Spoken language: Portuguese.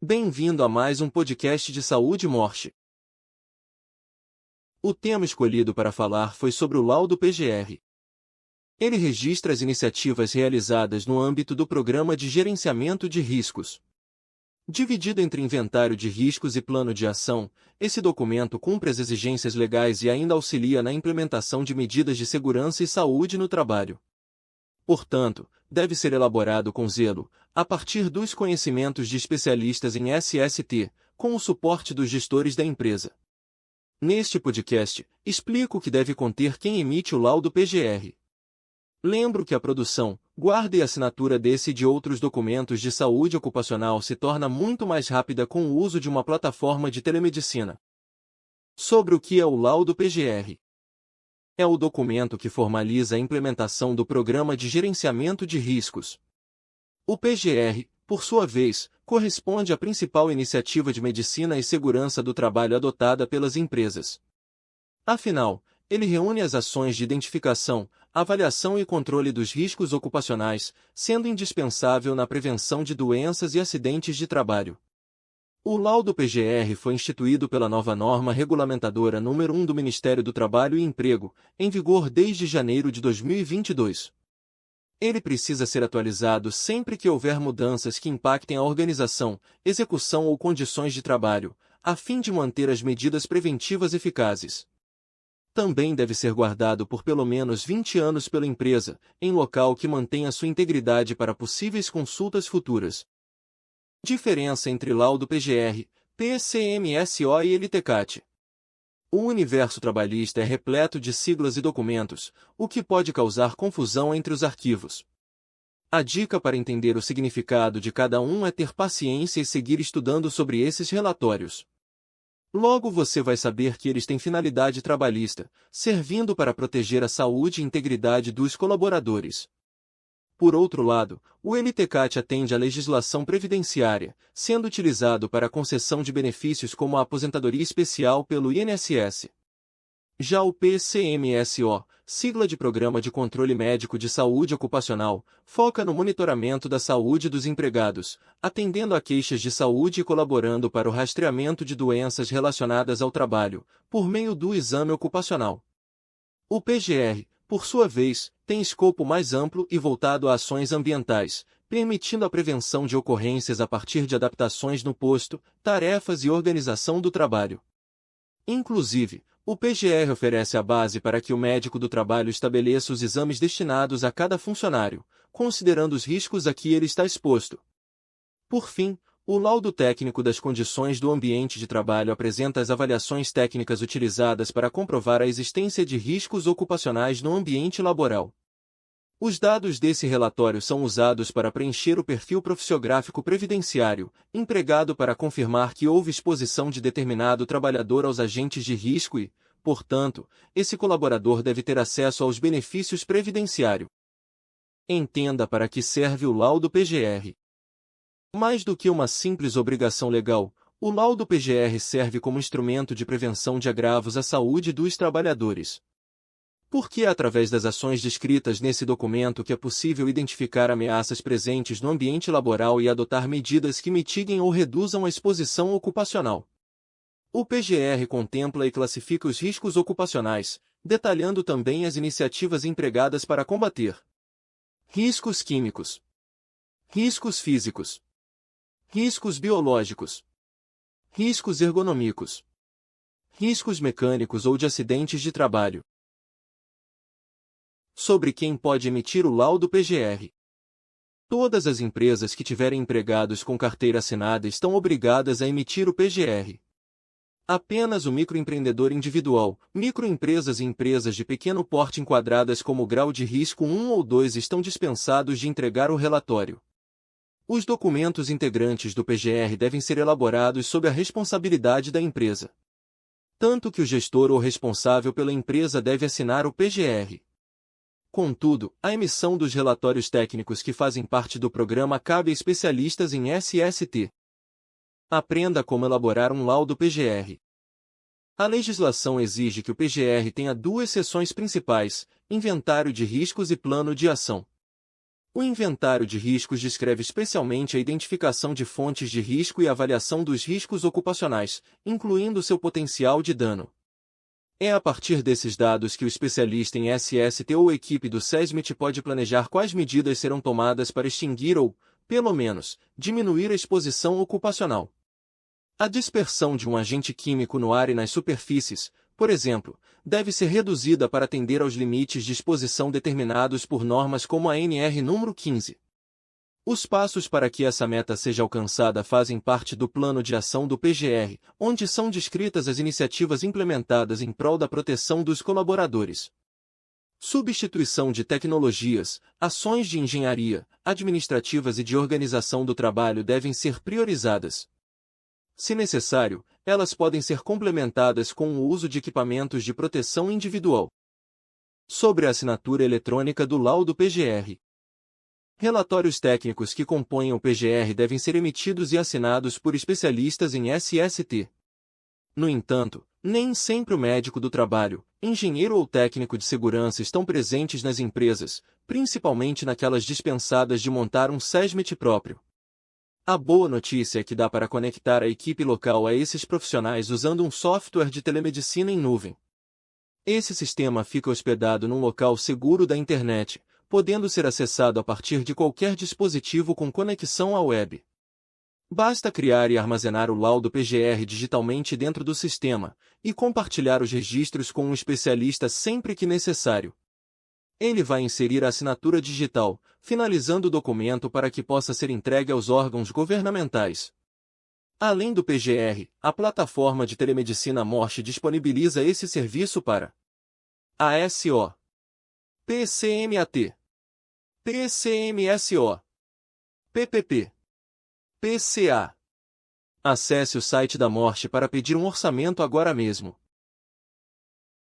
Bem-vindo a mais um podcast de saúde e morte. O tema escolhido para falar foi sobre o laudo PGR. Ele registra as iniciativas realizadas no âmbito do Programa de Gerenciamento de Riscos. Dividido entre inventário de riscos e plano de ação, esse documento cumpre as exigências legais e ainda auxilia na implementação de medidas de segurança e saúde no trabalho. Portanto, deve ser elaborado com zelo, a partir dos conhecimentos de especialistas em SST, com o suporte dos gestores da empresa. Neste podcast, explico o que deve conter quem emite o laudo PGR. Lembro que a produção, guarda e assinatura desse e de outros documentos de saúde ocupacional se torna muito mais rápida com o uso de uma plataforma de telemedicina. Sobre o que é o laudo PGR? É o documento que formaliza a implementação do Programa de Gerenciamento de Riscos. O PGR, por sua vez, corresponde à principal iniciativa de medicina e segurança do trabalho adotada pelas empresas. Afinal, ele reúne as ações de identificação, avaliação e controle dos riscos ocupacionais, sendo indispensável na prevenção de doenças e acidentes de trabalho. O laudo PGR foi instituído pela nova norma regulamentadora número 1 do Ministério do Trabalho e Emprego, em vigor desde janeiro de 2022. Ele precisa ser atualizado sempre que houver mudanças que impactem a organização, execução ou condições de trabalho, a fim de manter as medidas preventivas eficazes. Também deve ser guardado por pelo menos 20 anos pela empresa, em local que mantenha sua integridade para possíveis consultas futuras. Diferença entre laudo PGR, PCMSO e LTCAT. O universo trabalhista é repleto de siglas e documentos, o que pode causar confusão entre os arquivos. A dica para entender o significado de cada um é ter paciência e seguir estudando sobre esses relatórios. Logo você vai saber que eles têm finalidade trabalhista, servindo para proteger a saúde e integridade dos colaboradores. Por outro lado, o LTCAT atende à legislação previdenciária, sendo utilizado para a concessão de benefícios como a aposentadoria especial pelo INSS. Já o PCMSO, sigla de Programa de Controle Médico de Saúde Ocupacional, foca no monitoramento da saúde dos empregados, atendendo a queixas de saúde e colaborando para o rastreamento de doenças relacionadas ao trabalho, por meio do exame ocupacional. O PGR, por sua vez, tem escopo mais amplo e voltado a ações ambientais, permitindo a prevenção de ocorrências a partir de adaptações no posto, tarefas e organização do trabalho. Inclusive, o PGR oferece a base para que o médico do trabalho estabeleça os exames destinados a cada funcionário, considerando os riscos a que ele está exposto. Por fim, o laudo técnico das condições do ambiente de trabalho apresenta as avaliações técnicas utilizadas para comprovar a existência de riscos ocupacionais no ambiente laboral. Os dados desse relatório são usados para preencher o perfil profissiográfico previdenciário, empregado para confirmar que houve exposição de determinado trabalhador aos agentes de risco e, portanto, esse colaborador deve ter acesso aos benefícios previdenciários. Entenda para que serve o laudo PGR. Mais do que uma simples obrigação legal, o laudo PGR serve como instrumento de prevenção de agravos à saúde dos trabalhadores. Porque é através das ações descritas nesse documento que é possível identificar ameaças presentes no ambiente laboral e adotar medidas que mitiguem ou reduzam a exposição ocupacional. O PGR contempla e classifica os riscos ocupacionais, detalhando também as iniciativas empregadas para combater riscos químicos, riscos físicos, riscos biológicos, riscos ergonômicos, riscos mecânicos ou de acidentes de trabalho. Sobre quem pode emitir o laudo PGR. Todas as empresas que tiverem empregados com carteira assinada estão obrigadas a emitir o PGR. Apenas o microempreendedor individual, microempresas e empresas de pequeno porte enquadradas como grau de risco 1 ou 2 estão dispensados de entregar o relatório. Os documentos integrantes do PGR devem ser elaborados sob a responsabilidade da empresa. Tanto que o gestor ou responsável pela empresa deve assinar o PGR. Contudo, a emissão dos relatórios técnicos que fazem parte do programa cabe a especialistas em SST. Aprenda como elaborar um laudo PGR. A legislação exige que o PGR tenha duas seções principais, inventário de riscos e plano de ação. O inventário de riscos descreve especialmente a identificação de fontes de risco e avaliação dos riscos ocupacionais, incluindo seu potencial de dano. É a partir desses dados que o especialista em SST ou equipe do SESMIT pode planejar quais medidas serão tomadas para extinguir ou, pelo menos, diminuir a exposição ocupacional. A dispersão de um agente químico no ar e nas superfícies, por exemplo, deve ser reduzida para atender aos limites de exposição determinados por normas como a NR número 15. Os passos para que essa meta seja alcançada fazem parte do plano de ação do PGR, onde são descritas as iniciativas implementadas em prol da proteção dos colaboradores. Substituição de tecnologias, ações de engenharia, administrativas e de organização do trabalho devem ser priorizadas. Se necessário, elas podem ser complementadas com o uso de equipamentos de proteção individual. Sobre a assinatura eletrônica do laudo PGR. Relatórios técnicos que compõem o PGR devem ser emitidos e assinados por especialistas em SST. No entanto, nem sempre o médico do trabalho, engenheiro ou técnico de segurança estão presentes nas empresas, principalmente naquelas dispensadas de montar um SESMIT próprio. A boa notícia é que dá para conectar a equipe local a esses profissionais usando um software de telemedicina em nuvem. Esse sistema fica hospedado num local seguro da internet, podendo ser acessado a partir de qualquer dispositivo com conexão à web. Basta criar e armazenar o laudo PGR digitalmente dentro do sistema, e compartilhar os registros com um especialista sempre que necessário. Ele vai inserir a assinatura digital, finalizando o documento para que possa ser entregue aos órgãos governamentais. Além do PGR, a plataforma de telemedicina Morse disponibiliza esse serviço para ASO, PCMAT, PCMSO, PPP, PCA. Acesse o site da Morse para pedir um orçamento agora mesmo.